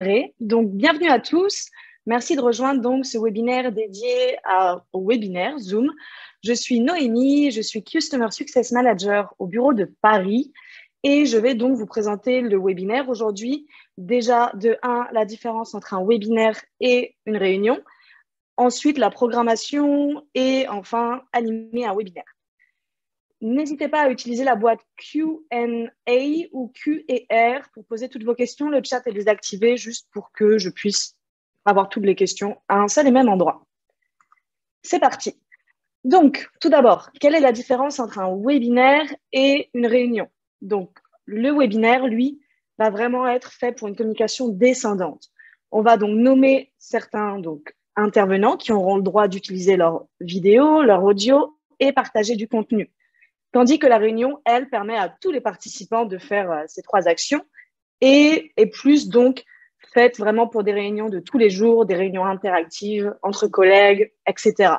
Donc, bienvenue à tous. Merci de rejoindre donc ce webinaire dédié au webinaire Zoom. Je suis Noémie, je suis Customer Success Manager au bureau de Paris et je vais donc vous présenter le webinaire aujourd'hui. Déjà, de 1, la différence entre un webinaire et une réunion. Ensuite, la programmation et enfin, animer un webinaire. N'hésitez pas à utiliser la boîte Q&A ou Q&R pour poser toutes vos questions. Le chat est désactivé juste pour que je puisse avoir toutes les questions à un seul et même endroit. C'est parti. Donc, tout d'abord, quelle est la différence entre un webinaire et une réunion? Donc, le webinaire, lui, va vraiment être fait pour une communication descendante. On va donc nommer certains intervenants qui auront le droit d'utiliser leur vidéo, leur audio et partager du contenu. Tandis que la réunion, elle, permet à tous les participants de faire ces 3 actions et est plus donc faite vraiment pour des réunions de tous les jours, des réunions interactives entre collègues, etc.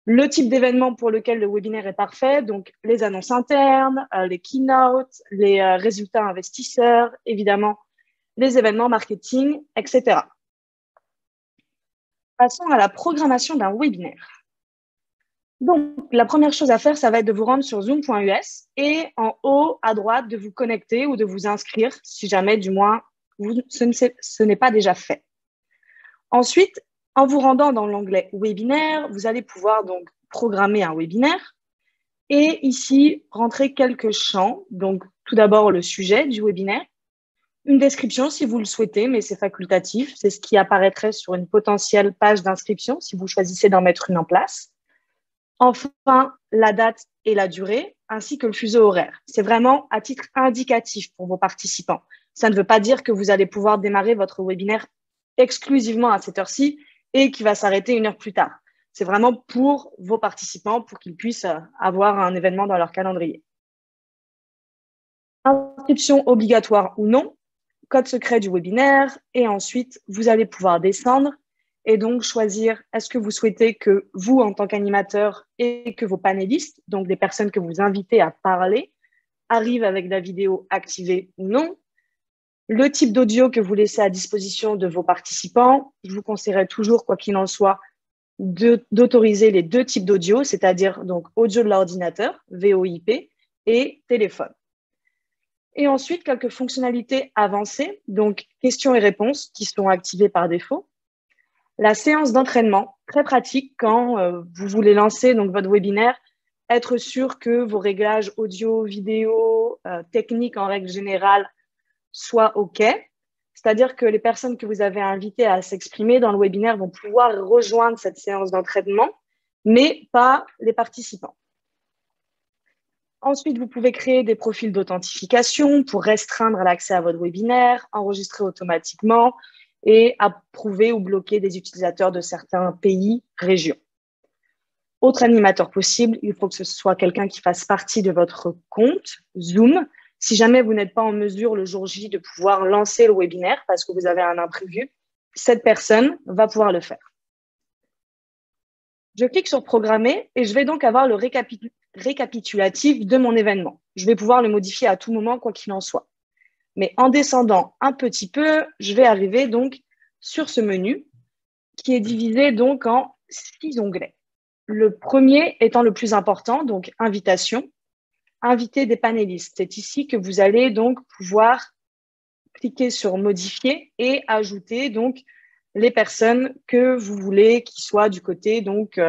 Le type d'événement pour lequel le webinaire est parfait, donc les annonces internes, les keynotes, les résultats investisseurs, évidemment, les événements marketing, etc. Passons à la programmation d'un webinaire. Donc, la première chose à faire, ça va être de vous rendre sur zoom.us et en haut à droite, de vous connecter ou de vous inscrire, si jamais, du moins, ce n'est pas déjà fait. Ensuite, en vous rendant dans l'onglet webinaire, vous allez pouvoir donc programmer un webinaire et ici, rentrer quelques champs. Donc, tout d'abord, le sujet du webinaire, une description si vous le souhaitez, mais c'est facultatif. C'est ce qui apparaîtrait sur une potentielle page d'inscription si vous choisissez d'en mettre une en place. Enfin, la date et la durée, ainsi que le fuseau horaire. C'est vraiment à titre indicatif pour vos participants. Ça ne veut pas dire que vous allez pouvoir démarrer votre webinaire exclusivement à cette heure-ci et qui va s'arrêter 1 heure plus tard. C'est vraiment pour vos participants, pour qu'ils puissent avoir un événement dans leur calendrier. Inscription obligatoire ou non, code secret du webinaire, et ensuite, vous allez pouvoir descendre et donc choisir est-ce que vous souhaitez que vous, en tant qu'animateur, et que vos panélistes, donc des personnes que vous invitez à parler, arrivent avec la vidéo activée ou non. Le type d'audio que vous laissez à disposition de vos participants, je vous conseillerais toujours, quoi qu'il en soit, d'autoriser les 2 types d'audio, c'est-à-dire donc audio de l'ordinateur, VoIP, et téléphone. Et ensuite, quelques fonctionnalités avancées, donc questions et réponses qui sont activées par défaut. La séance d'entraînement, très pratique quand vous voulez lancer donc, votre webinaire, être sûr que vos réglages audio, vidéo, techniques en règle générale soient OK. C'est-à-dire que les personnes que vous avez invitées à s'exprimer dans le webinaire vont pouvoir rejoindre cette séance d'entraînement, mais pas les participants. Ensuite, vous pouvez créer des profils d'authentification pour restreindre l'accès à votre webinaire, enregistrer automatiquement et approuver ou bloquer des utilisateurs de certains pays, régions. Autre animateur possible, il faut que ce soit quelqu'un qui fasse partie de votre compte Zoom. Si jamais vous n'êtes pas en mesure le jour J de pouvoir lancer le webinaire parce que vous avez un imprévu, cette personne va pouvoir le faire. Je clique sur programmer et je vais donc avoir le récapitulatif de mon événement. Je vais pouvoir le modifier à tout moment, quoi qu'il en soit. Mais en descendant un petit peu, je vais arriver donc sur ce menu qui est divisé donc en 6 onglets. Le premier étant le plus important, donc invitation, inviter des panélistes. C'est ici que vous allez donc pouvoir cliquer sur modifier et ajouter donc les personnes que vous voulez qui soient du côté donc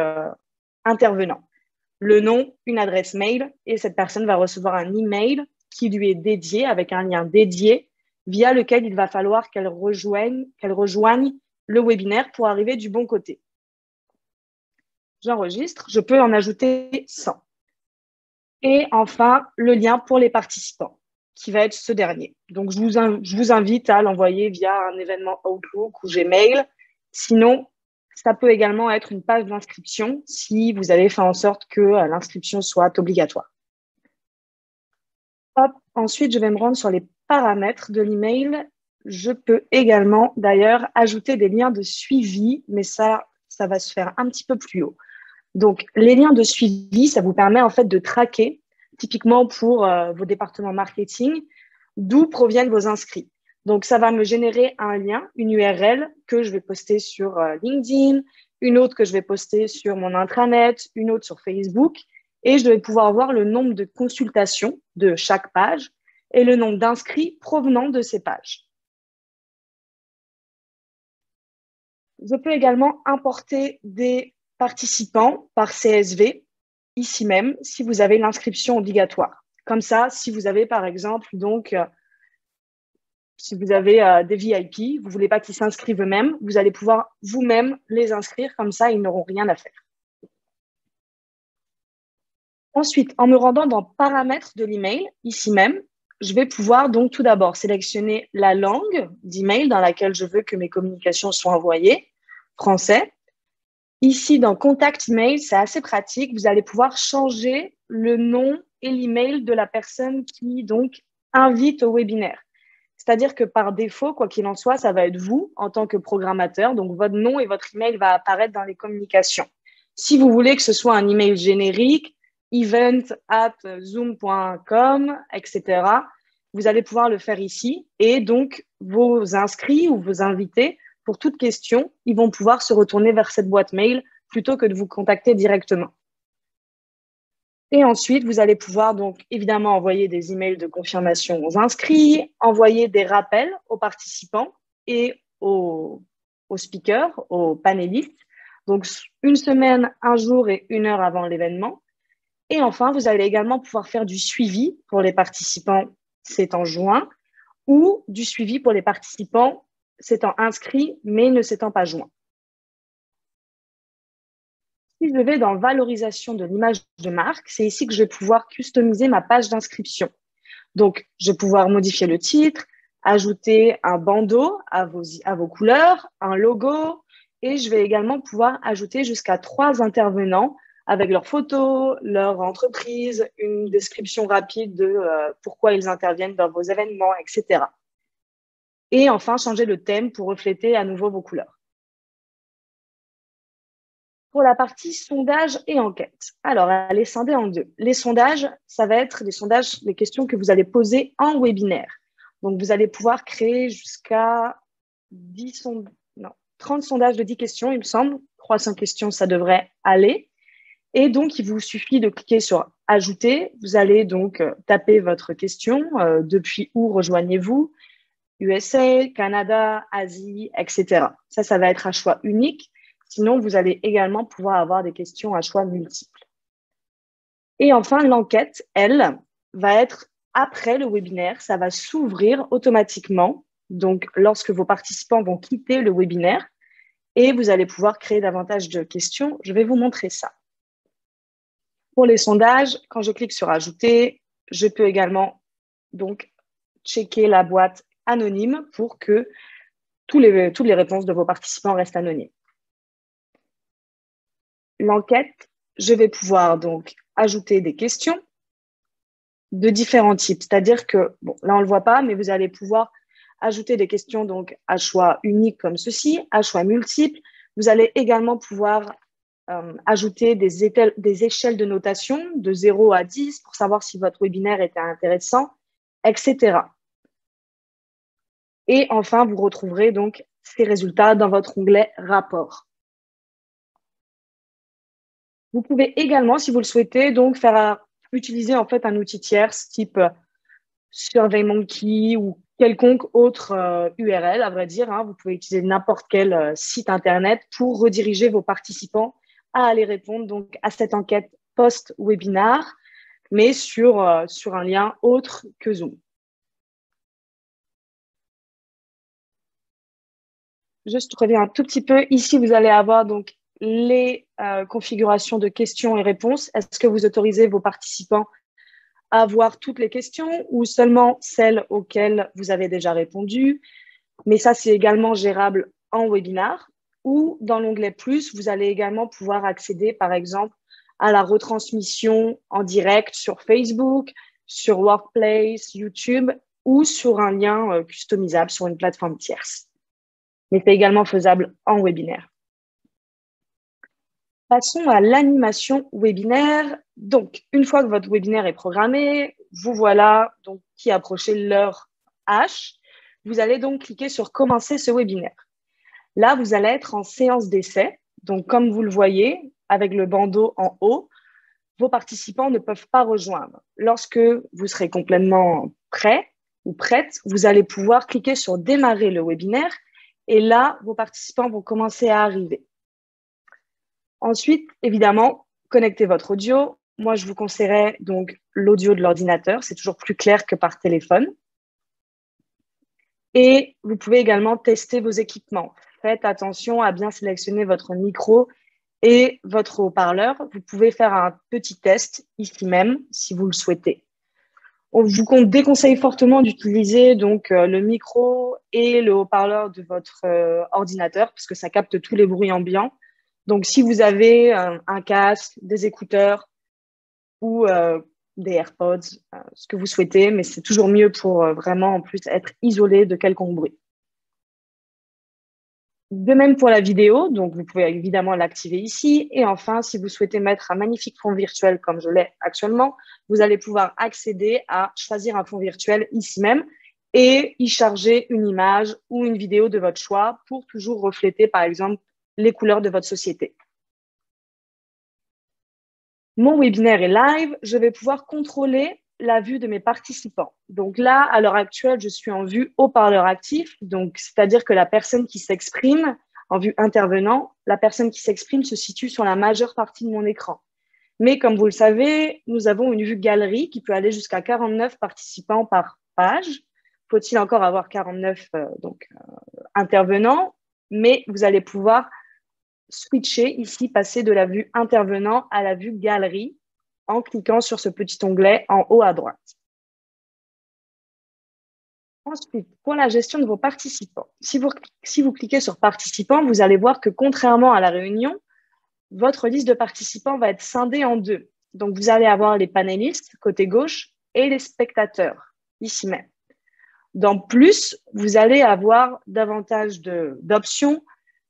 intervenant. Le nom, une adresse mail et cette personne va recevoir un email qui lui est dédié avec un lien dédié via lequel il va falloir qu'elle rejoigne le webinaire pour arriver du bon côté. J'enregistre, je peux en ajouter 100. Et enfin, le lien pour les participants, qui va être ce dernier. Donc, je vous invite à l'envoyer via un événement Outlook ou Gmail. Sinon, ça peut également être une page d'inscription si vous avez fait en sorte que l'inscription soit obligatoire. Hop. Ensuite, je vais me rendre sur les paramètres de l'email. Je peux également, d'ailleurs, ajouter des liens de suivi, mais ça va se faire un petit peu plus haut. Donc, les liens de suivi, ça vous permet en fait de traquer, typiquement pour vos départements marketing, d'où proviennent vos inscrits. Donc, ça va me générer un lien, une URL que je vais poster sur LinkedIn, une autre que je vais poster sur mon intranet, une autre sur Facebook. Et je vais pouvoir voir le nombre de consultations de chaque page et le nombre d'inscrits provenant de ces pages. Je peux également importer des participants par CSV, ici même, si vous avez l'inscription obligatoire. Comme ça, si vous avez par exemple, donc, si vous avez des VIP, vous ne voulez pas qu'ils s'inscrivent eux-mêmes, vous allez pouvoir vous-même les inscrire, comme ça, ils n'auront rien à faire. Ensuite, en me rendant dans Paramètres de l'email, ici même, je vais pouvoir donc tout d'abord sélectionner la langue d'email dans laquelle je veux que mes communications soient envoyées, français. Ici, dans Contact Email, c'est assez pratique. Vous allez pouvoir changer le nom et l'email de la personne qui donc invite au webinaire. C'est-à-dire que par défaut, quoi qu'il en soit, ça va être vous en tant que programmateur. Donc, votre nom et votre email va apparaître dans les communications. Si vous voulez que ce soit un email générique, event@zoom.com, etc., vous allez pouvoir le faire ici. Et donc, vos inscrits ou vos invités, pour toute question, ils vont pouvoir se retourner vers cette boîte mail plutôt que de vous contacter directement. Et ensuite, vous allez pouvoir donc évidemment envoyer des emails de confirmation aux inscrits, envoyer des rappels aux participants et aux speakers, aux panélistes. Donc, une semaine, un jour et 1 heure avant l'événement. Et enfin, vous allez également pouvoir faire du suivi pour les participants s'étant joints ou du suivi pour les participants s'étant inscrits mais ne s'étant pas joints. Si je vais dans valorisation de l'image de marque, c'est ici que je vais pouvoir customiser ma page d'inscription. Donc, je vais pouvoir modifier le titre, ajouter un bandeau à vos couleurs, un logo, et je vais également pouvoir ajouter jusqu'à 3 intervenants avec leurs photos, leur entreprise, une description rapide de pourquoi ils interviennent dans vos événements, etc. Et enfin, changer le thème pour refléter à nouveau vos couleurs. Pour la partie sondage et enquête. Alors, elle est scindée en deux. Les sondages, ça va être des questions que vous allez poser en webinaire. Donc, vous allez pouvoir créer jusqu'à 30 sondages de 10 questions, il me semble. 300 questions, ça devrait aller. Et donc, il vous suffit de cliquer sur « Ajouter ». Vous allez donc taper votre question. Depuis où rejoignez-vous ? USA, Canada, Asie, etc. Ça va être un choix unique. Sinon, vous allez également pouvoir avoir des questions à choix multiples. Et enfin, l'enquête, elle, va être après le webinaire. Ça va s'ouvrir automatiquement. Donc, lorsque vos participants vont quitter le webinaire, et vous allez pouvoir créer davantage de questions. Je vais vous montrer ça. Pour les sondages, quand je clique sur « Ajouter », je peux également donc checker la boîte anonyme pour que toutes les réponses de vos participants restent anonymes. L'enquête, je vais pouvoir donc ajouter des questions de différents types. C'est-à-dire que, bon, là, on ne le voit pas, mais vous allez pouvoir ajouter des questions donc à choix unique comme ceci, à choix multiples. Vous allez également pouvoir ajouter des échelles de notation de 0 à 10 pour savoir si votre webinaire était intéressant, etc. Et enfin, vous retrouverez donc ces résultats dans votre onglet « Rapport ». Vous pouvez également, si vous le souhaitez, donc utiliser en fait un outil tierce type SurveyMonkey ou quelconque autre URL, à vrai dire. Vous pouvez utiliser n'importe quel site Internet pour rediriger vos participants à aller répondre donc, à cette enquête post-webinar, mais sur un lien autre que Zoom. Juste, je reviens un tout petit peu. Ici, vous allez avoir donc les configurations de questions et réponses. Est-ce que vous autorisez vos participants à voir toutes les questions ou seulement celles auxquelles vous avez déjà répondu? Mais ça, c'est également gérable en webinar. Ou dans l'onglet Plus, vous allez également pouvoir accéder, par exemple, à la retransmission en direct sur Facebook, sur Workplace, YouTube ou sur un lien customisable sur une plateforme tierce. Mais c'est également faisable en webinaire. Passons à l'animation webinaire. Donc, une fois que votre webinaire est programmé, vous voilà donc qui approchez l'heure H. vous allez donc cliquer sur « Commencer ce webinaire ». Là, vous allez être en séance d'essai. Donc, comme vous le voyez, avec le bandeau en haut, vos participants ne peuvent pas rejoindre. Lorsque vous serez complètement prêt ou prête, vous allez pouvoir cliquer sur « Démarrer le webinaire » et là, vos participants vont commencer à arriver. Ensuite, évidemment, connectez votre audio. Moi, je vous conseillerais donc l'audio de l'ordinateur. C'est toujours plus clair que par téléphone. Et vous pouvez également tester vos équipements. Faites attention à bien sélectionner votre micro et votre haut-parleur. Vous pouvez faire un petit test ici même si vous le souhaitez. On vous déconseille fortement d'utiliser donc le micro et le haut-parleur de votre ordinateur parce que ça capte tous les bruits ambiants. Donc, si vous avez un casque, des écouteurs ou des AirPods, ce que vous souhaitez, mais c'est toujours mieux pour vraiment en plus être isolé de quelconque bruit. De même pour la vidéo, donc vous pouvez évidemment l'activer ici. Et enfin, si vous souhaitez mettre un magnifique fond virtuel comme je l'ai actuellement, vous allez pouvoir accéder à choisir un fond virtuel ici même et y charger une image ou une vidéo de votre choix pour toujours refléter, par exemple, les couleurs de votre société. Mon webinaire est live, je vais pouvoir contrôler la vue de mes participants. Donc là, à l'heure actuelle, je suis en vue haut-parleur actif, donc c'est-à-dire que la personne qui s'exprime en vue intervenant, la personne qui s'exprime se situe sur la majeure partie de mon écran. Mais comme vous le savez, nous avons une vue galerie qui peut aller jusqu'à 49 participants par page. Faut-il encore avoir 49 intervenants, mais vous allez pouvoir switcher ici, passer de la vue intervenant à la vue galerie en cliquant sur ce petit onglet en haut à droite. Ensuite, pour la gestion de vos participants, si vous cliquez sur participants, vous allez voir que contrairement à la réunion, votre liste de participants va être scindée en deux. Donc, vous allez avoir les panélistes côté gauche et les spectateurs ici même. Dans plus, vous allez avoir davantage d'options.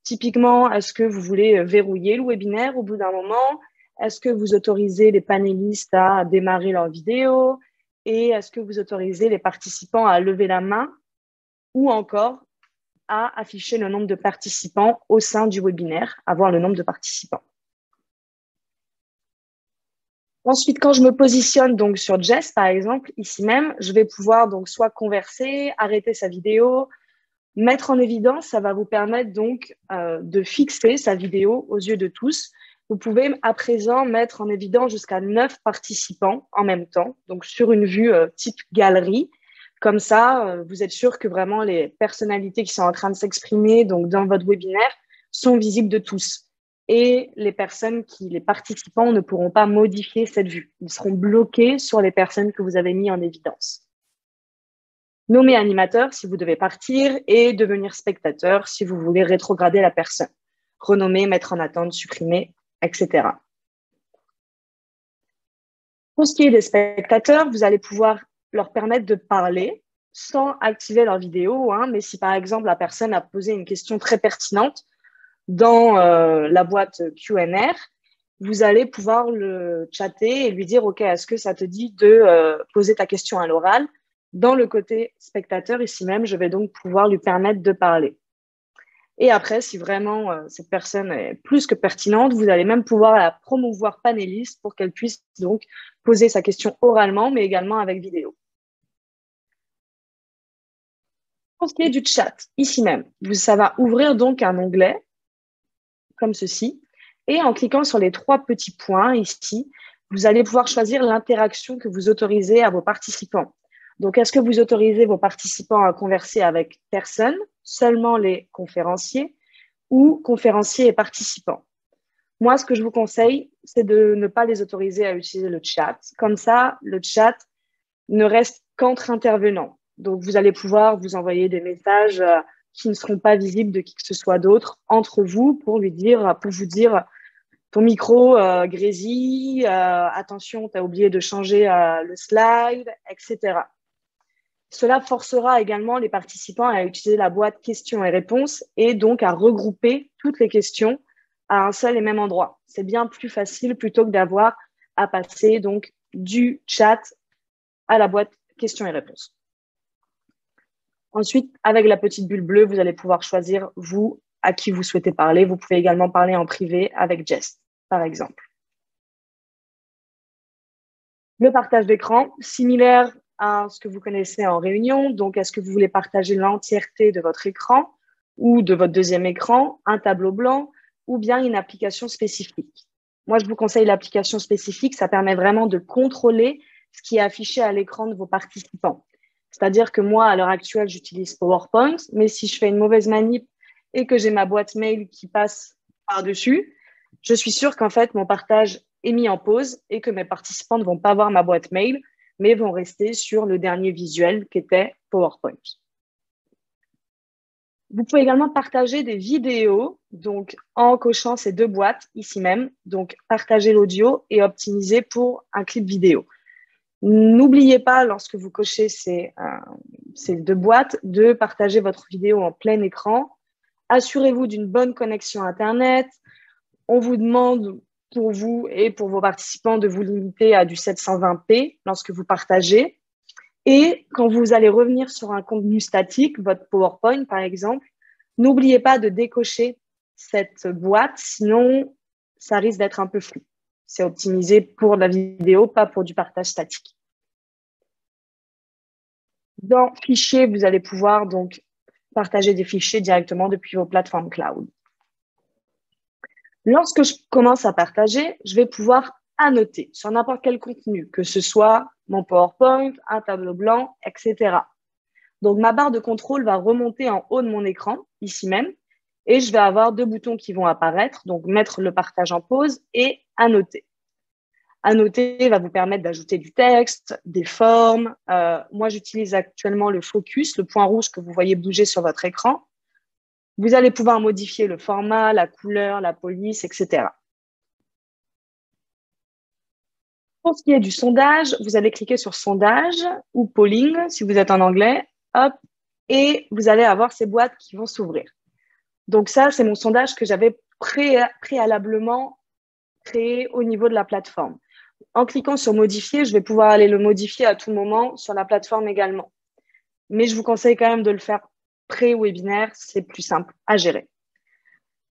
Typiquement, est-ce que vous voulez verrouiller le webinaire au bout d'un moment? Est-ce que vous autorisez les panélistes à démarrer leur vidéo? Et est-ce que vous autorisez les participants à lever la main ou encore à afficher le nombre de participants au sein du webinaire, avoir le nombre de participants? Ensuite, quand je me positionne donc sur Jess, par exemple, ici même, je vais pouvoir donc soit converser, arrêter sa vidéo, mettre en évidence, ça va vous permettre donc de fixer sa vidéo aux yeux de tous. Vous pouvez à présent mettre en évidence jusqu'à 9 participants en même temps, donc sur une vue type galerie. Comme ça, vous êtes sûr que vraiment les personnalités qui sont en train de s'exprimer donc dans votre webinaire sont visibles de tous. Et les participants ne pourront pas modifier cette vue. Ils seront bloqués sur les personnes que vous avez mis en évidence. Nommer animateur si vous devez partir et devenir spectateur si vous voulez rétrograder la personne. Renommer, mettre en attente, supprimer, etc. Pour ce qui est des spectateurs, vous allez pouvoir leur permettre de parler sans activer leur vidéo, mais si par exemple la personne a posé une question très pertinente dans la boîte Q&A, vous allez pouvoir le chatter et lui dire « Ok, est-ce que ça te dit de poser ta question à l'oral ?» Dans le côté spectateur, ici même, je vais donc pouvoir lui permettre de parler. Et après, si vraiment cette personne est plus que pertinente, vous allez même pouvoir la promouvoir panéliste pour qu'elle puisse donc poser sa question oralement, mais également avec vidéo. Pour ce qui est du chat, ici même, ça va ouvrir donc un onglet comme ceci. Et en cliquant sur les 3 petits points ici, vous allez pouvoir choisir l'interaction que vous autorisez à vos participants. Donc, est-ce que vous autorisez vos participants à converser avec personne, seulement les conférenciers, ou conférenciers et participants? Moi, ce que je vous conseille, c'est de ne pas les autoriser à utiliser le chat. Comme ça, le chat ne reste qu'entre intervenants. Donc, vous allez pouvoir vous envoyer des messages qui ne seront pas visibles de qui que ce soit d'autre entre vous pour vous dire ton micro grésille, attention, tu as oublié de changer le slide, etc. Cela forcera également les participants à utiliser la boîte questions et réponses et donc à regrouper toutes les questions à un seul et même endroit. C'est bien plus facile plutôt que d'avoir à passer donc du chat à la boîte questions et réponses. Ensuite, avec la petite bulle bleue, vous allez pouvoir choisir, vous, à qui vous souhaitez parler. Vous pouvez également parler en privé avec Jest, par exemple. Le partage d'écran, similaire à ce que vous connaissez en réunion. Donc, est-ce que vous voulez partager l'entièreté de votre écran ou de votre deuxième écran, un tableau blanc ou bien une application spécifique? Moi, je vous conseille l'application spécifique. Ça permet vraiment de contrôler ce qui est affiché à l'écran de vos participants. C'est-à-dire que moi, à l'heure actuelle, j'utilise PowerPoint, mais si je fais une mauvaise manip et que j'ai ma boîte mail qui passe par-dessus, je suis sûre qu'en fait, mon partage est mis en pause et que mes participants ne vont pas voir ma boîte mail, mais vont rester sur le dernier visuel qui était PowerPoint. Vous pouvez également partager des vidéos, donc en cochant ces deux boîtes ici même, donc partager l'audio et optimiser pour un clip vidéo. N'oubliez pas, lorsque vous cochez ces deux boîtes, de partager votre vidéo en plein écran. Assurez-vous d'une bonne connexion Internet. On vous demande pour vous et pour vos participants de vous limiter à du 720p lorsque vous partagez. Et quand vous allez revenir sur un contenu statique, votre PowerPoint par exemple, n'oubliez pas de décocher cette boîte, sinon ça risque d'être un peu flou. C'est optimisé pour la vidéo, pas pour du partage statique. Dans Fichiers, vous allez pouvoir donc partager des fichiers directement depuis vos plateformes cloud. Lorsque je commence à partager, je vais pouvoir annoter sur n'importe quel contenu, que ce soit mon PowerPoint, un tableau blanc, etc. Donc, ma barre de contrôle va remonter en haut de mon écran, ici même, et je vais avoir deux boutons qui vont apparaître, donc mettre le partage en pause et annoter. Annoter va vous permettre d'ajouter du texte, des formes. Moi, j'utilise actuellement le focus, le point rouge que vous voyez bouger sur votre écran. Vous allez pouvoir modifier le format, la couleur, la police, etc. Pour ce qui est du sondage, vous allez cliquer sur sondage ou polling si vous êtes en anglais, hop, et vous allez avoir ces boîtes qui vont s'ouvrir. Donc ça, c'est mon sondage que j'avais préalablement créé au niveau de la plateforme. En cliquant sur modifier, je vais pouvoir aller le modifier à tout moment sur la plateforme également. Mais je vous conseille quand même de le faire pré-webinaire, c'est plus simple à gérer.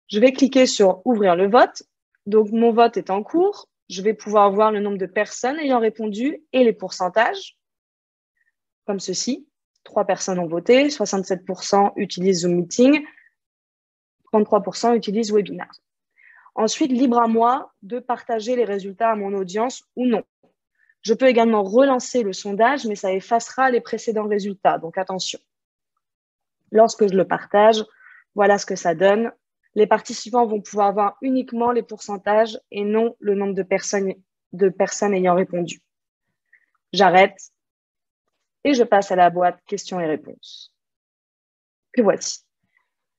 Je vais cliquer sur ouvrir le vote. Donc, mon vote est en cours. Je vais pouvoir voir le nombre de personnes ayant répondu et les pourcentages, comme ceci. 3 personnes ont voté, 67% utilisent Zoom Meeting, 33% utilisent Webinar. Ensuite, libre à moi de partager les résultats à mon audience ou non. Je peux également relancer le sondage, mais ça effacera les précédents résultats, donc attention. Lorsque je le partage, voilà ce que ça donne. Les participants vont pouvoir voir uniquement les pourcentages et non le nombre de personnes ayant répondu. J'arrête et je passe à la boîte questions et réponses. Que voici.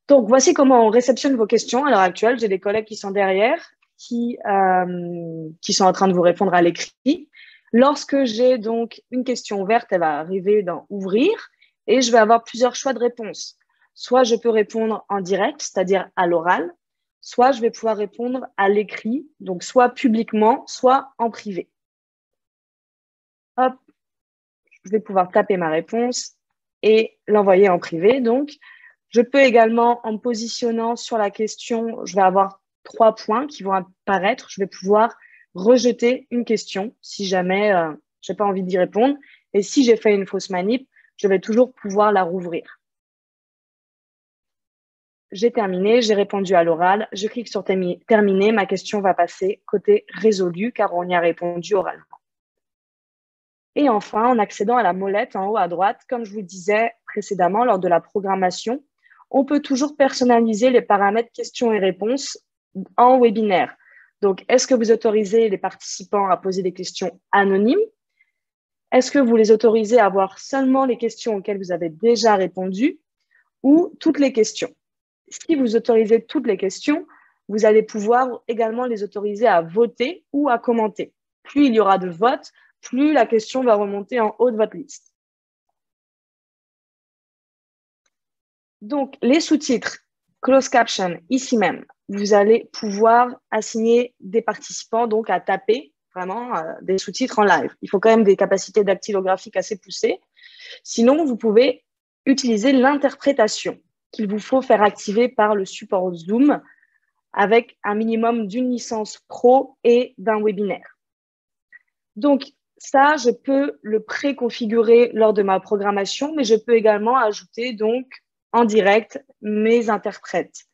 Donc, voici comment on réceptionne vos questions à l'heure actuelle. J'ai des collègues qui sont derrière, qui sont en train de vous répondre à l'écrit. Lorsque j'ai donc une question ouverte, elle va arriver dans Ouvrir et je vais avoir plusieurs choix de réponses. Soit je peux répondre en direct, c'est-à-dire à l'oral, soit je vais pouvoir répondre à l'écrit, donc soit publiquement, soit en privé. Hop, je vais pouvoir taper ma réponse et l'envoyer en privé. Donc, je peux également, en me positionnant sur la question, je vais avoir 3 points qui vont apparaître. Je vais pouvoir rejeter une question si jamais je n'ai pas envie d'y répondre. Et si j'ai fait une fausse manip, je vais toujours pouvoir la rouvrir. J'ai terminé, j'ai répondu à l'oral. Je clique sur terminer. Ma question va passer côté résolu car on y a répondu oralement. Et enfin, en accédant à la molette en haut à droite, comme je vous disais précédemment lors de la programmation, on peut toujours personnaliser les paramètres questions et réponses en webinaire. Donc, est-ce que vous autorisez les participants à poser des questions anonymes? Est-ce que vous les autorisez à voir seulement les questions auxquelles vous avez déjà répondu ou toutes les questions? Si vous autorisez toutes les questions, vous allez pouvoir également les autoriser à voter ou à commenter. Plus il y aura de votes, plus la question va remonter en haut de votre liste. Donc, les sous-titres, closed caption, ici même, vous allez pouvoir assigner des participants donc à taper vraiment des sous-titres en live. Il faut quand même des capacités dactylographiques assez poussées. Sinon, vous pouvez utilisez l'interprétation qu'il vous faut faire activer par le support Zoom avec un minimum d'une licence pro et d'un webinaire. Donc, ça, je peux le préconfigurer lors de ma programmation, mais je peux également ajouter donc en direct mes interprètes.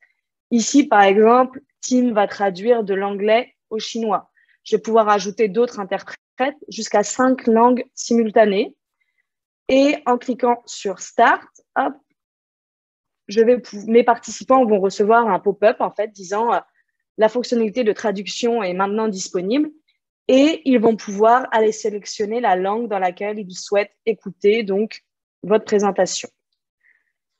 Ici, par exemple, Tim va traduire de l'anglais au chinois. Je vais pouvoir ajouter d'autres interprètes jusqu'à 5 langues simultanées. Et en cliquant sur Start, hop, mes participants vont recevoir un pop-up en fait disant la fonctionnalité de traduction est maintenant disponible et ils vont pouvoir aller sélectionner la langue dans laquelle ils souhaitent écouter donc votre présentation.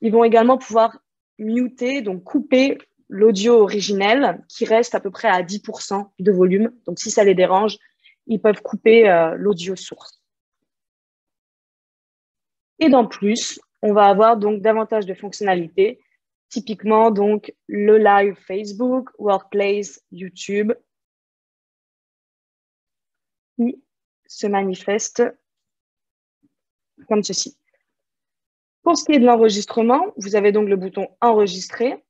Ils vont également pouvoir muter, donc couper l'audio originel qui reste à peu près à 10% de volume. Donc, si ça les dérange, ils peuvent couper l'audio source. Et d'en plus, on va avoir donc davantage de fonctionnalités, typiquement donc le live Facebook, Workplace, YouTube, qui se manifeste comme ceci. Pour ce qui est de l'enregistrement, vous avez donc le bouton enregistrer.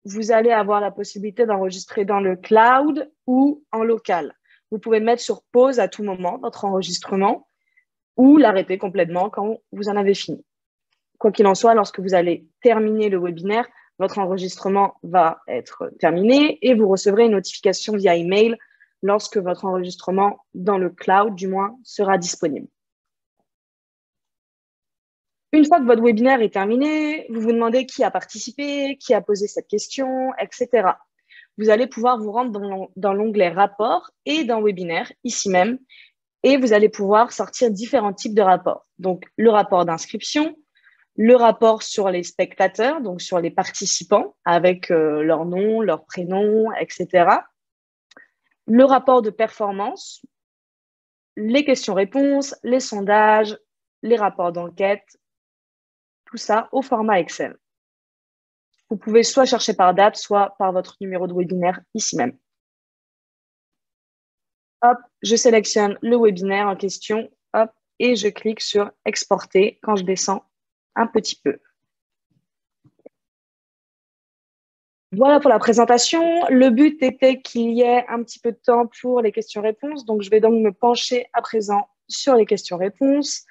Vous allez avoir la possibilité d'enregistrer dans le cloud ou en local. Vous pouvez mettre sur pause à tout moment votre enregistrement ou l'arrêter complètement quand vous en avez fini. Quoi qu'il en soit, lorsque vous allez terminer le webinaire, votre enregistrement va être terminé et vous recevrez une notification via email lorsque votre enregistrement dans le cloud, du moins, sera disponible. Une fois que votre webinaire est terminé, vous vous demandez qui a participé, qui a posé cette question, etc. Vous allez pouvoir vous rendre dans l'onglet Rapports et dans Webinaire, ici même, et vous allez pouvoir sortir différents types de rapports. Donc, le rapport d'inscription, le rapport sur les spectateurs, donc sur les participants, avec leur nom, leur prénom, etc. Le rapport de performance, les questions-réponses, les sondages, les rapports d'enquête, tout ça au format Excel. Vous pouvez soit chercher par date, soit par votre numéro de webinaire ici même. Hop, je sélectionne le webinaire en question, hop, et je clique sur exporter quand je descends un petit peu. Voilà pour la présentation. Le but était qu'il y ait un petit peu de temps pour les questions-réponses. Donc, je vais donc me pencher à présent sur les questions-réponses.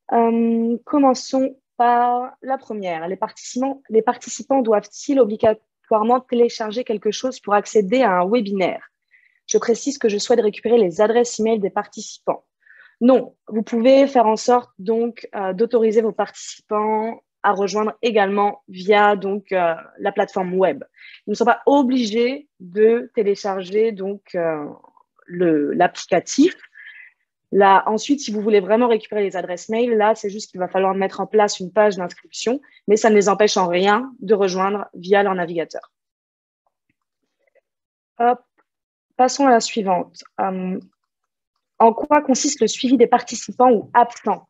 Commençons par la première. Les participants doivent-ils obligatoirement télécharger quelque chose pour accéder à un webinaire? Je précise que je souhaite récupérer les adresses email des participants. Non, vous pouvez faire en sorte donc d'autoriser vos participants à rejoindre également via donc la plateforme web. Ils ne sont pas obligés de télécharger donc l'applicatif. Là, ensuite, si vous voulez vraiment récupérer les adresses mail, là, c'est juste qu'il va falloir mettre en place une page d'inscription, mais ça ne les empêche en rien de rejoindre via leur navigateur. Hop. Passons à la suivante. En quoi consiste le suivi des participants ou absents?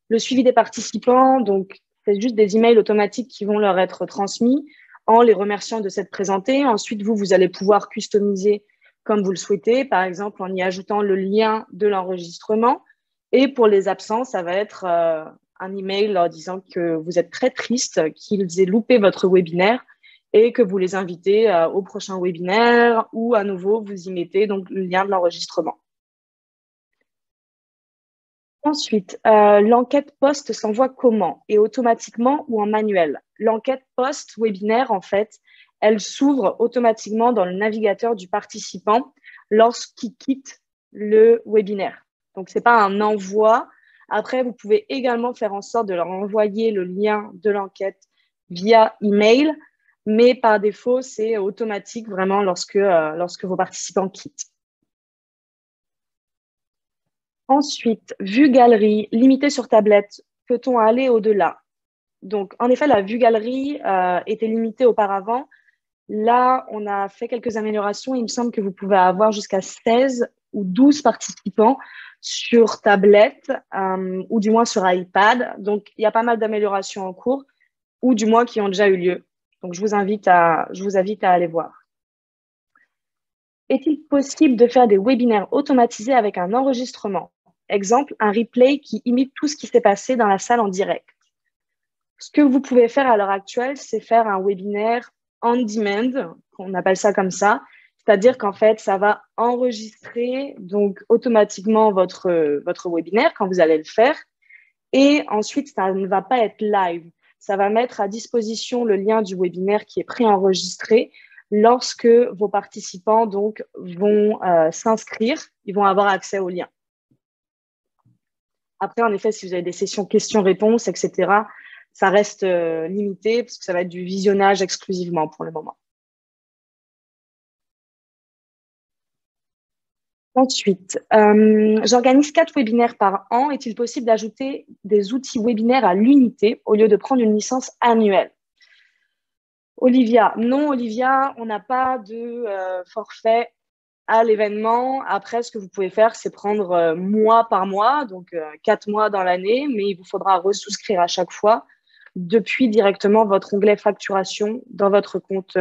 Le suivi des participants, donc, c'est juste des emails automatiques qui vont leur être transmis en les remerciant de s'être présentés. Ensuite, vous allez pouvoir customiser comme vous le souhaitez, par exemple en y ajoutant le lien de l'enregistrement. Et pour les absents, ça va être un email leur disant que vous êtes très triste qu'ils aient loupé votre webinaire et que vous les invitez au prochain webinaire ou à nouveau, vous y mettez donc le lien de l'enregistrement. Ensuite, l'enquête post s'envoie comment? Et automatiquement ou en manuel? L'enquête post-webinaire, en fait, elle s'ouvre automatiquement dans le navigateur du participant lorsqu'il quitte le webinaire. Donc, ce n'est pas un envoi. Après, vous pouvez également faire en sorte de leur envoyer le lien de l'enquête via email, mais par défaut, c'est automatique vraiment lorsque vos participants quittent. Ensuite, vue galerie, limitée sur tablette, peut-on aller au-delà? Donc, en effet, la vue galerie était limitée auparavant. Là, on a fait quelques améliorations. Il me semble que vous pouvez avoir jusqu'à 16 ou 12 participants sur tablette ou du moins sur iPad. Donc, il y a pas mal d'améliorations en cours ou du moins qui ont déjà eu lieu. Donc, je vous invite à aller voir. Est-il possible de faire des webinaires automatisés avec un enregistrement? Exemple, un replay qui imite tout ce qui s'est passé dans la salle en direct. Ce que vous pouvez faire à l'heure actuelle, c'est faire un webinaire on demand, on appelle ça comme ça. C'est-à-dire qu'en fait, ça va enregistrer donc automatiquement votre webinaire quand vous allez le faire. Et ensuite, ça ne va pas être live. Ça va mettre à disposition le lien du webinaire qui est préenregistré lorsque vos participants donc, vont s'inscrire. Ils vont avoir accès au lien. Après, en effet, si vous avez des sessions questions-réponses, etc., ça reste limité parce que ça va être du visionnage exclusivement pour le moment. Ensuite, j'organise 4 webinaires par an. Est-il possible d'ajouter des outils webinaires à l'unité au lieu de prendre une licence annuelle? Olivia, non, Olivia, on n'a pas de forfait à l'événement. Après, ce que vous pouvez faire, c'est prendre mois par mois, donc 4 mois dans l'année, mais il vous faudra resouscrire à chaque fois depuis directement votre onglet facturation dans votre compte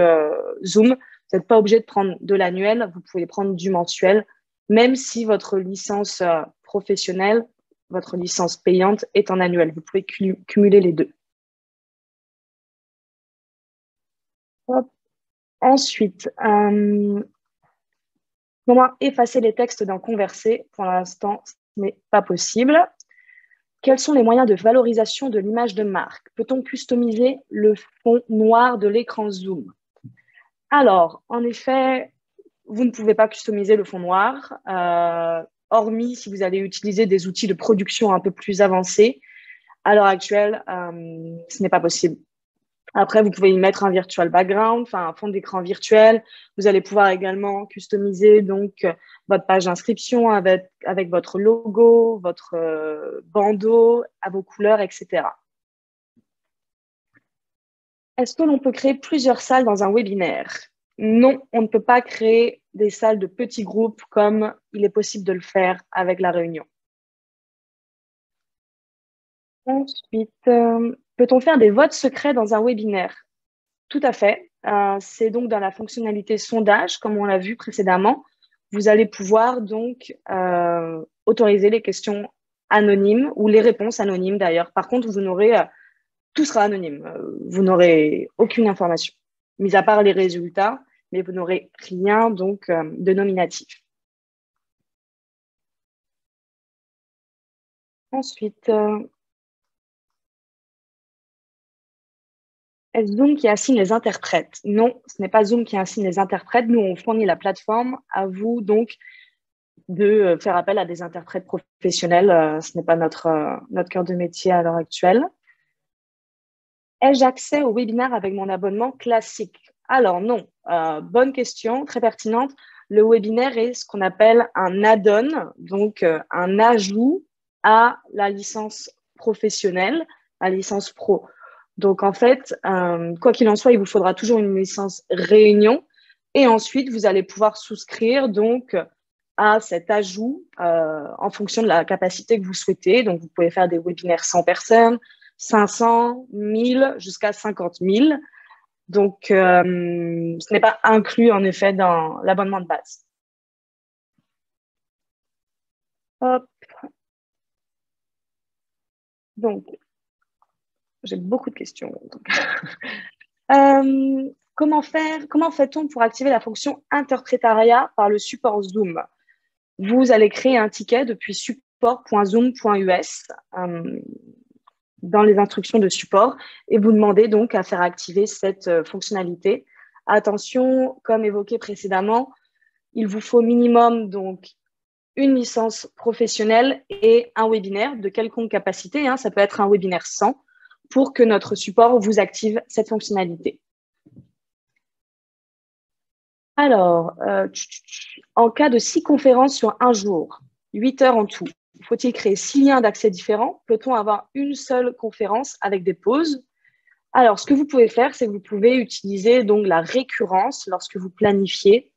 Zoom. Vous n'êtes pas obligé de prendre de l'annuel, vous pouvez prendre du mensuel, même si votre licence professionnelle, votre licence payante est en annuel. Vous pouvez cumuler les deux. Hop. Ensuite, comment effacer les textes d'un conversé? Pour l'instant, ce n'est pas possible. Quels sont les moyens de valorisation de l'image de marque? Peut-on customiser le fond noir de l'écran Zoom? Alors, en effet, vous ne pouvez pas customiser le fond noir, hormis si vous allez utiliser des outils de production un peu plus avancés. À l'heure actuelle, ce n'est pas possible. Après, vous pouvez y mettre un virtual background, enfin un fond d'écran virtuel. Vous allez pouvoir également customiser donc votre page d'inscription avec votre logo, votre bandeau à vos couleurs, etc. Est-ce que l'on peut créer plusieurs salles dans un webinaire? Non, on ne peut pas créer des salles de petits groupes comme il est possible de le faire avec la réunion. Ensuite, peut-on faire des votes secrets dans un webinaire? Tout à fait. C'est donc dans la fonctionnalité sondage, comme on l'a vu précédemment. Vous allez pouvoir donc autoriser les questions anonymes ou les réponses anonymes d'ailleurs. Par contre, vous n'aurez tout sera anonyme. Vous n'aurez aucune information, mis à part les résultats, mais vous n'aurez rien donc de nominatif. Ensuite, est-ce Zoom qui assigne les interprètes? Non, ce n'est pas Zoom qui assigne les interprètes. Nous, on fournit la plateforme. À vous donc de faire appel à des interprètes professionnels. Ce n'est pas notre cœur de métier à l'heure actuelle. Ai-je accès au webinaire avec mon abonnement classique? Alors non, bonne question, très pertinente. Le webinaire est ce qu'on appelle un add-on, donc un ajout à la licence professionnelle, la licence pro. Donc en fait, quoi qu'il en soit, il vous faudra toujours une licence réunion et ensuite vous allez pouvoir souscrire donc à cet ajout en fonction de la capacité que vous souhaitez. Donc vous pouvez faire des webinaires 100 personnes, 500, 1000, jusqu'à 50 000. Donc, ce n'est pas inclus, en effet, dans l'abonnement de base. Hop. Donc, j'ai beaucoup de questions. Comment fait-on pour activer la fonction interprétariat par le support Zoom? Vous allez créer un ticket depuis support.zoom.us dans les instructions de support et vous demandez donc à faire activer cette fonctionnalité. Attention, comme évoqué précédemment, il vous faut minimum donc une licence professionnelle et un webinaire de quelconque capacité. Ça peut être un webinaire 100 pour que notre support vous active cette fonctionnalité. Alors, en cas de 6 conférences sur un jour, 8 heures en tout, faut-il créer 6 liens d'accès différents? Peut-on avoir une seule conférence avec des pauses? Alors, ce que vous pouvez faire, c'est que vous pouvez utiliser donc la récurrence lorsque vous planifiez.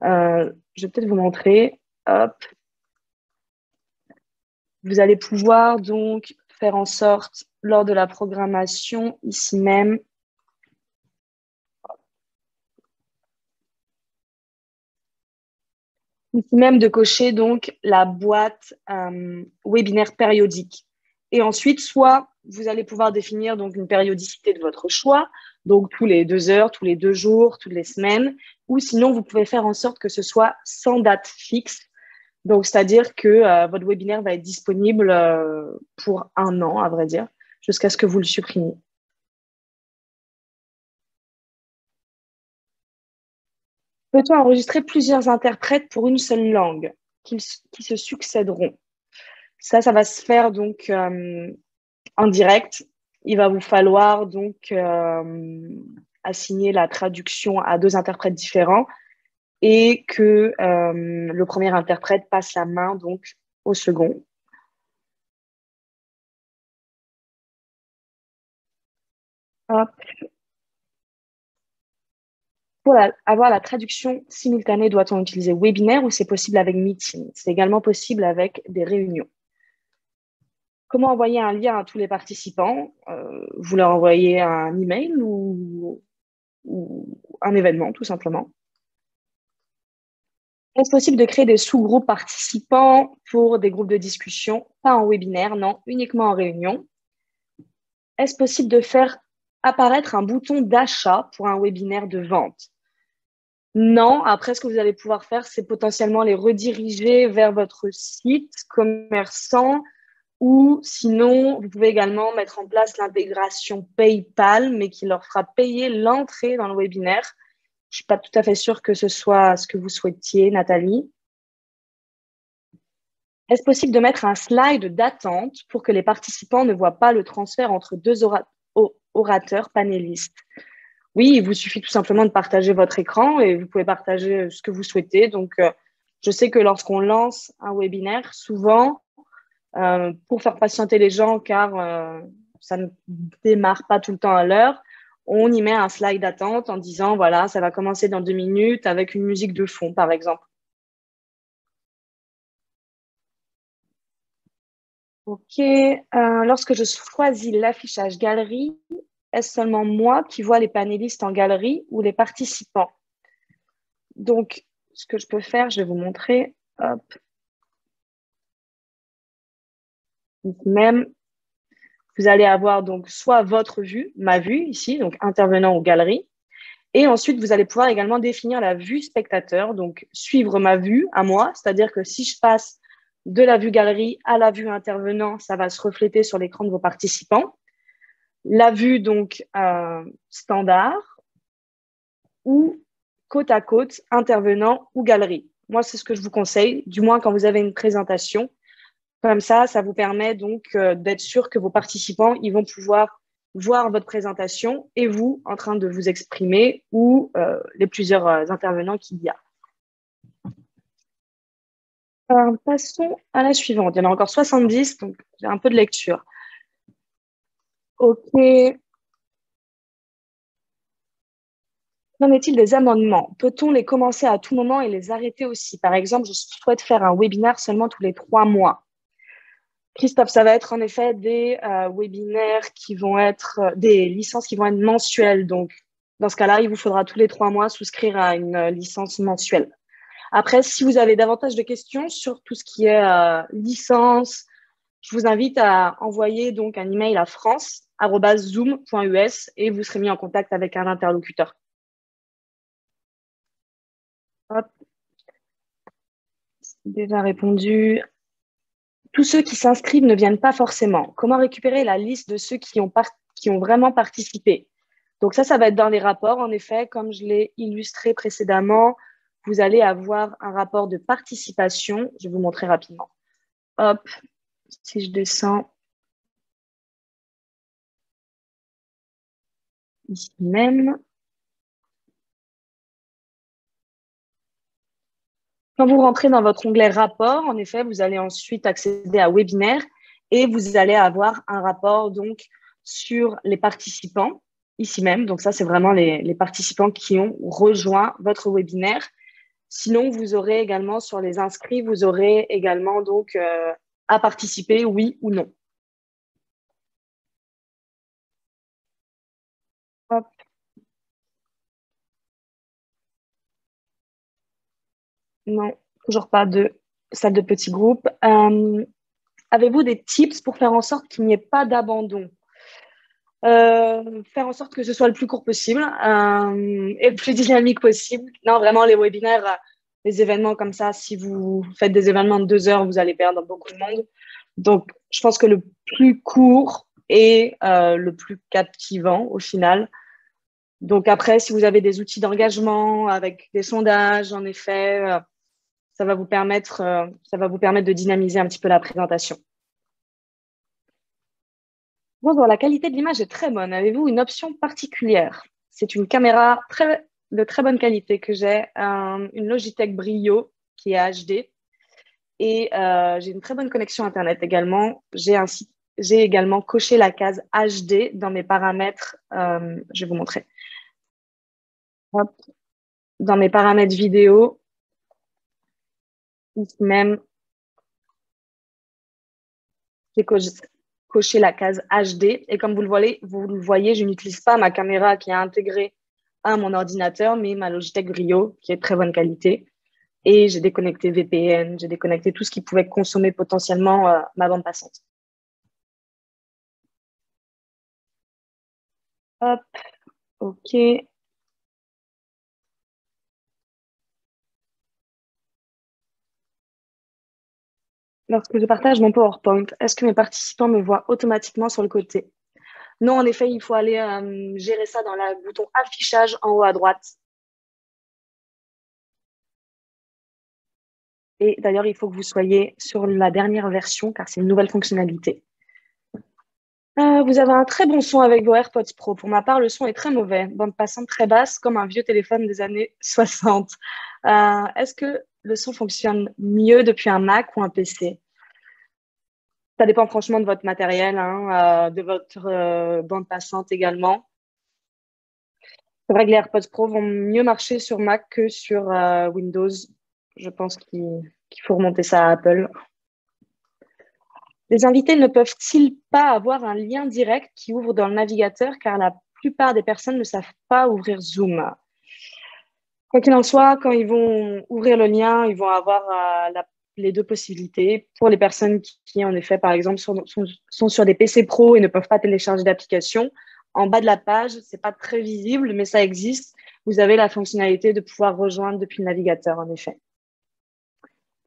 Je vais peut-être vous montrer. Hop. Vous allez pouvoir donc faire en sorte, lors de la programmation, ici même, de cocher donc la boîte webinaire périodique. Et ensuite, soit vous allez pouvoir définir donc une périodicité de votre choix, donc tous les 2 heures, tous les 2 jours, toutes les semaines, ou sinon vous pouvez faire en sorte que ce soit sans date fixe. Donc, c'est-à-dire que votre webinaire va être disponible pour 1 an, à vrai dire, jusqu'à ce que vous le supprimiez. Peut-on enregistrer plusieurs interprètes pour une seule langue qui se succéderont? Ça va se faire donc en direct. Il va vous falloir donc assigner la traduction à 2 interprètes différents et que le premier interprète passe la main donc au second. Hop. Pour avoir la traduction simultanée, doit-on utiliser webinaire ou c'est possible avec Meeting? C'est également possible avec des réunions. Comment envoyer un lien à tous les participants? Vous leur envoyez un email ou un événement, tout simplement. Est-ce possible de créer des sous-groupes participants pour des groupes de discussion? Pas en webinaire, non, uniquement en réunion. Est-ce possible de faire apparaître un bouton d'achat pour un webinaire de vente? Non. Après, ce que vous allez pouvoir faire, c'est potentiellement les rediriger vers votre site commerçant ou sinon, vous pouvez également mettre en place l'intégration PayPal, mais qui leur fera payer l'entrée dans le webinaire. Je ne suis pas tout à fait sûre que ce soit ce que vous souhaitiez, Nathalie. Est-ce possible de mettre un slide d'attente pour que les participants ne voient pas le transfert entre deux orateurs panélistes? Oui, il vous suffit tout simplement de partager votre écran et vous pouvez partager ce que vous souhaitez. Donc, je sais que lorsqu'on lance un webinaire, souvent, pour faire patienter les gens, car ça ne démarre pas tout le temps à l'heure, on y met un slide d'attente en disant, voilà, ça va commencer dans 2 minutes avec une musique de fond, par exemple. OK. Lorsque je choisis l'affichage galerie, est-ce seulement moi qui vois les panélistes en galerie ou les participants? Donc, ce que je peux faire, je vais vous montrer. Hop. Même, vous allez avoir donc soit votre vue, ma vue ici, donc intervenant ou galerie. Et ensuite, vous allez pouvoir également définir la vue spectateur, donc suivre ma vue à moi, c'est-à-dire que si je passe de la vue galerie à la vue intervenant, ça va se refléter sur l'écran de vos participants. La vue donc standard ou côte à côte, intervenant ou galerie. Moi, c'est ce que je vous conseille, du moins quand vous avez une présentation. Comme ça vous permet donc d'être sûr que vos participants, ils vont pouvoir voir votre présentation et vous en train de vous exprimer ou les plusieurs intervenants qu'il y a. Alors, passons à la suivante. Il y en a encore 70, donc j'ai un peu de lecture. OK. Qu'en est-il des amendements? Peut-on les commencer à tout moment et les arrêter aussi? Par exemple, je souhaite faire un webinaire seulement tous les 3 mois. Christophe, ça va être en effet des webinaires qui vont être des licences qui vont être mensuelles. Donc, dans ce cas-là, il vous faudra tous les 3 mois souscrire à une licence mensuelle. Après, si vous avez davantage de questions sur tout ce qui est licence, je vous invite à envoyer donc un email à france@zoom.us et vous serez mis en contact avec un interlocuteur. Hop, déjà répondu. Tous ceux qui s'inscrivent ne viennent pas forcément. Comment récupérer la liste de ceux qui ont vraiment participé? Donc ça va être dans les rapports. En effet, comme je l'ai illustré précédemment, vous allez avoir un rapport de participation. Je vais vous montrer rapidement. Hop, si je descends ici même. Quand vous rentrez dans votre onglet rapport, en effet, vous allez ensuite accéder à webinaire et vous allez avoir un rapport donc sur les participants ici même. Donc ça, c'est vraiment les participants qui ont rejoint votre webinaire. Sinon, vous aurez également sur les inscrits, vous aurez également donc à participer, oui ou non. Hop. Non, toujours pas de salle de petits groupes. avez-vous des tips pour faire en sorte qu'il n'y ait pas d'abandon? Faire en sorte que ce soit le plus court possible et le plus dynamique possible. Non, vraiment, les webinaires, les événements comme ça, si vous faites des événements de 2 heures, vous allez perdre beaucoup de monde. Donc, je pense que le plus court est le plus captivant au final. Donc après, si vous avez des outils d'engagement avec des sondages, en effet, ça va vous permettre de dynamiser un petit peu la présentation. Bonjour, la qualité de l'image est très bonne. Avez-vous une option particulière? C'est une caméra de très bonne qualité que j'ai, une Logitech Brio qui est HD. Et j'ai une très bonne connexion Internet également. J'ai également coché la case HD dans mes paramètres. Je vais vous montrer. Hop. Dans mes paramètres vidéo, ici même, j'ai coché la case HD. Et comme vous le voyez, je n'utilise pas ma caméra qui est intégrée à mon ordinateur, mais ma Logitech Brio qui est de très bonne qualité. Et j'ai déconnecté VPN, j'ai déconnecté tout ce qui pouvait consommer potentiellement ma bande passante. Hop, OK. Lorsque je partage mon PowerPoint, est-ce que mes participants me voient automatiquement sur le côté? Non, en effet, il faut aller gérer ça dans le bouton affichage en haut à droite. Et d'ailleurs, il faut que vous soyez sur la dernière version car c'est une nouvelle fonctionnalité. Vous avez un très bon son avec vos AirPods Pro. Pour ma part, le son est très mauvais. Bande passante très basse, comme un vieux téléphone des années 60. Est-ce que le son fonctionne mieux depuis un Mac ou un PC? Ça dépend franchement de votre matériel, hein, de votre bande passante également. C'est vrai que les AirPods Pro vont mieux marcher sur Mac que sur Windows. Je pense qu'il faut remonter ça à Apple. Les invités ne peuvent-ils pas avoir un lien direct qui ouvre dans le navigateur car la plupart des personnes ne savent pas ouvrir Zoom? Quoi qu'il en soit, quand ils vont ouvrir le lien, ils vont avoir les deux possibilités. Pour les personnes qui en effet, par exemple, sont sur des PC pro et ne peuvent pas télécharger d'application, en bas de la page, c'est pas très visible, mais ça existe. Vous avez la fonctionnalité de pouvoir rejoindre depuis le navigateur, en effet.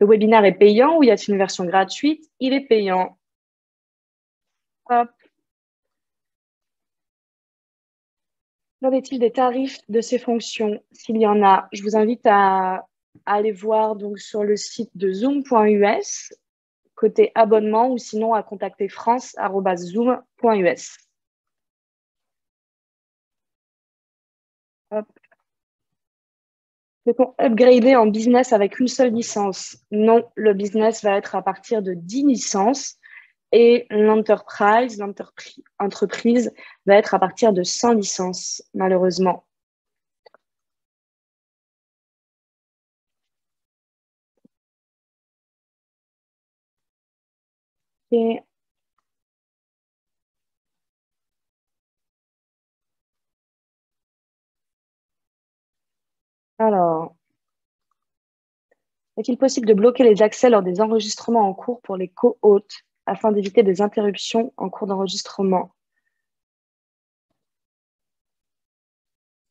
Le webinaire est payant ou y a-t-il une version gratuite? Il est payant. Hop. Qu'en est-il des tarifs de ces fonctions? S'il y en a, je vous invite à aller voir donc sur le site de zoom.us, côté abonnement, ou sinon à contacter france@zoom.us. Peut-on upgrader en business avec une seule licence? Non, le business va être à partir de 10 licences et l'entreprise va être à partir de 100 licences, malheureusement. Et alors, est-il possible de bloquer les accès lors des enregistrements en cours pour les co-hôtes afin d'éviter des interruptions en cours d'enregistrement?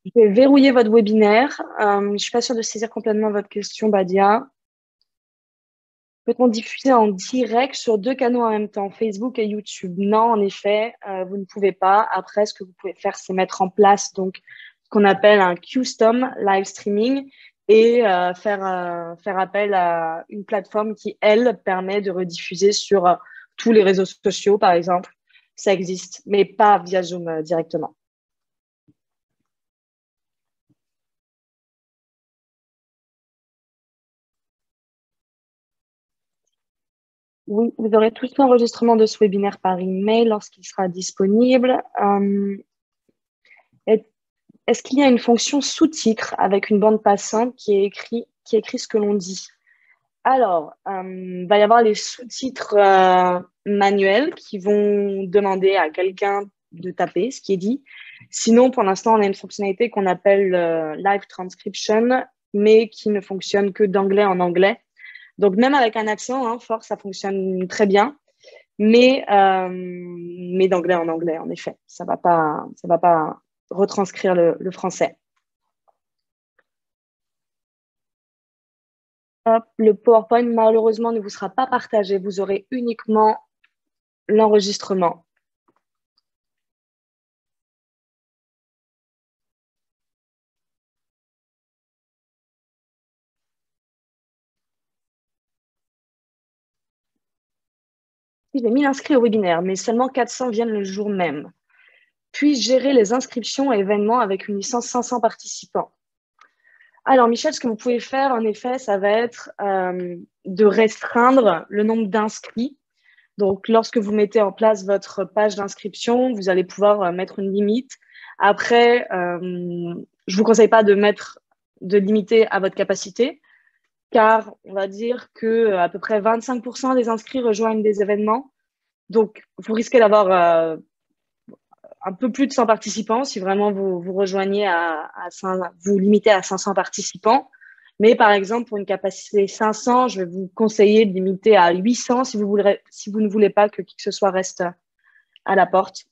Je vais verrouiller votre webinaire. Je ne suis pas sûre de saisir complètement votre question, Badia. Peut-on diffuser en direct sur 2 canaux en même temps, Facebook et YouTube? Non, en effet, vous ne pouvez pas. Après, ce que vous pouvez faire, c'est mettre en place donc ce qu'on appelle un custom live streaming et faire appel à une plateforme qui, elle, permet de rediffuser sur tous les réseaux sociaux, par exemple. Ça existe, mais pas via Zoom directement. Oui, vous aurez tout l'enregistrement de ce webinaire par email lorsqu'il sera disponible. Est-ce qu'il y a une fonction sous-titre avec une bande passante qui écrit ce que l'on dit? Alors, il va y avoir les sous-titres manuels qui vont demander à quelqu'un de taper ce qui est dit. Sinon, pour l'instant, on a une fonctionnalité qu'on appelle Live Transcription, mais qui ne fonctionne que d'anglais en anglais. Donc, même avec un accent fort, ça fonctionne très bien. mais d'anglais en anglais, en effet. Ça va pas retranscrire le français. Hop, le PowerPoint, malheureusement, ne vous sera pas partagé. Vous aurez uniquement l'enregistrement. J'ai 1000 inscrits au webinaire, mais seulement 400 viennent le jour même. Puis-je gérer les inscriptions à événements avec une licence 500 participants? Alors, Michel, ce que vous pouvez faire, en effet, ça va être de restreindre le nombre d'inscrits. Donc, lorsque vous mettez en place votre page d'inscription, vous allez pouvoir mettre une limite. Après, je ne vous conseille pas de limiter à votre capacité, car on va dire que à peu près 25% des inscrits rejoignent des événements. Donc, vous risquez d'avoir un peu plus de 100 participants si vraiment vous rejoignez vous limitez à 500 participants. Mais par exemple, pour une capacité 500, je vais vous conseiller de limiter à 800 si vous ne voulez pas que qui que ce soit reste à la porte.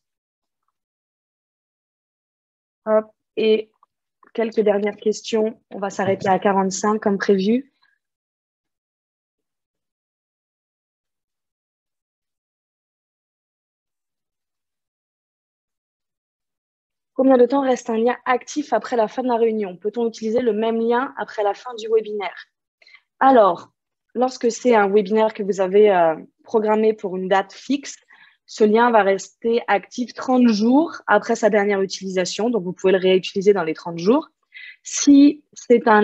Hop. Et quelques dernières questions. On va s'arrêter à 45 comme prévu. Combien de temps reste un lien actif après la fin de la réunion? Peut-on utiliser le même lien après la fin du webinaire? Alors, lorsque c'est un webinaire que vous avez programmé pour une date fixe, ce lien va rester actif 30 jours après sa dernière utilisation. Donc, vous pouvez le réutiliser dans les 30 jours. Si c'est un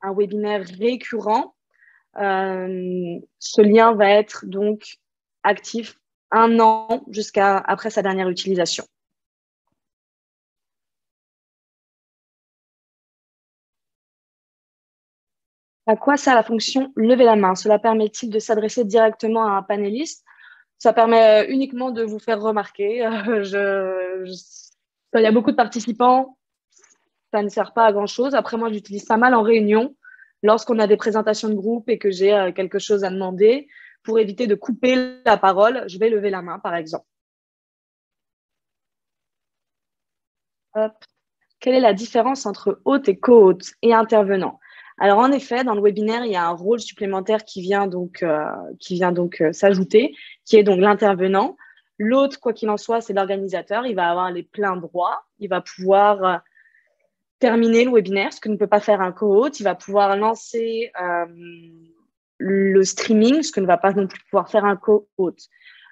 webinaire récurrent, ce lien va être donc actif 1 an jusqu'à après sa dernière utilisation. À quoi sert la fonction lever la main? Cela permet-il de s'adresser directement à un panéliste? Ça permet uniquement de vous faire remarquer. Quand il y a beaucoup de participants, ça ne sert pas à grand-chose. Après, moi, j'utilise pas mal en réunion lorsqu'on a des présentations de groupe et que j'ai quelque chose à demander. Pour éviter de couper la parole, je vais lever la main, par exemple. Hop. Quelle est la différence entre hôte et co-hôte et intervenant? Alors, en effet, dans le webinaire, il y a un rôle supplémentaire qui vient donc s'ajouter, qui est donc l'intervenant. L'hôte, quoi qu'il en soit, c'est l'organisateur. Il va avoir les pleins droits. Il va pouvoir terminer le webinaire, ce que ne peut pas faire un co-hôte. Il va pouvoir lancer le streaming, ce que ne va pas non plus pouvoir faire un co-hôte.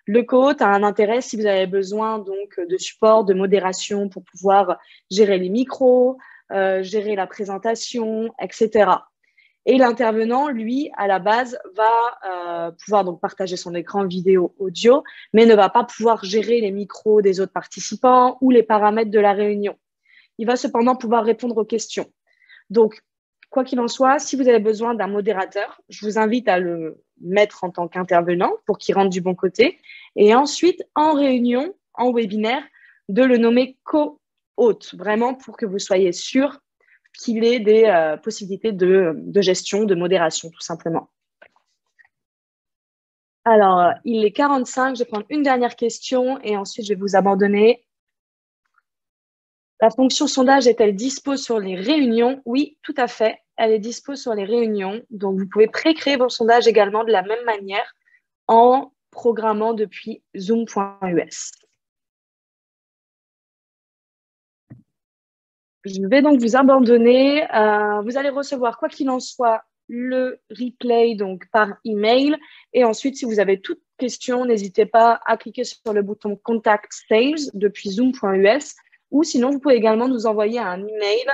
Le co-hôte a un intérêt si vous avez besoin donc de support, de modération pour pouvoir gérer les micros, gérer la présentation, etc. Et l'intervenant, lui, à la base, va pouvoir donc partager son écran vidéo, audio, mais ne va pas pouvoir gérer les micros des autres participants ou les paramètres de la réunion. Il va cependant pouvoir répondre aux questions. Donc, quoi qu'il en soit, si vous avez besoin d'un modérateur, je vous invite à le mettre en tant qu'intervenant pour qu'il rentre du bon côté. Et ensuite, en réunion, en webinaire, de le nommer co-hôte, vraiment pour que vous soyez sûr qu'il ait des possibilités de gestion, de modération, tout simplement. Alors, il est 45, je vais prendre une dernière question et ensuite je vais vous abandonner. La fonction sondage est-elle dispo sur les réunions? Oui, tout à fait. Elle est dispo sur les réunions. Donc, vous pouvez pré-créer vos sondages également de la même manière en programmant depuis zoom.us. Je vais donc vous abandonner. Vous allez recevoir, quoi qu'il en soit, le replay donc par email. Et ensuite, si vous avez toute question, n'hésitez pas à cliquer sur le bouton Contact Sales depuis zoom.us. Ou sinon, vous pouvez également nous envoyer un email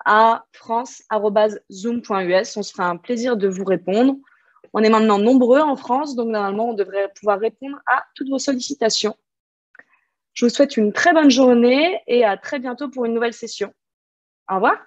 à france@zoom.us. On se fera un plaisir de vous répondre. On est maintenant nombreux en France, donc normalement, on devrait pouvoir répondre à toutes vos sollicitations. Je vous souhaite une très bonne journée et à très bientôt pour une nouvelle session. Au revoir.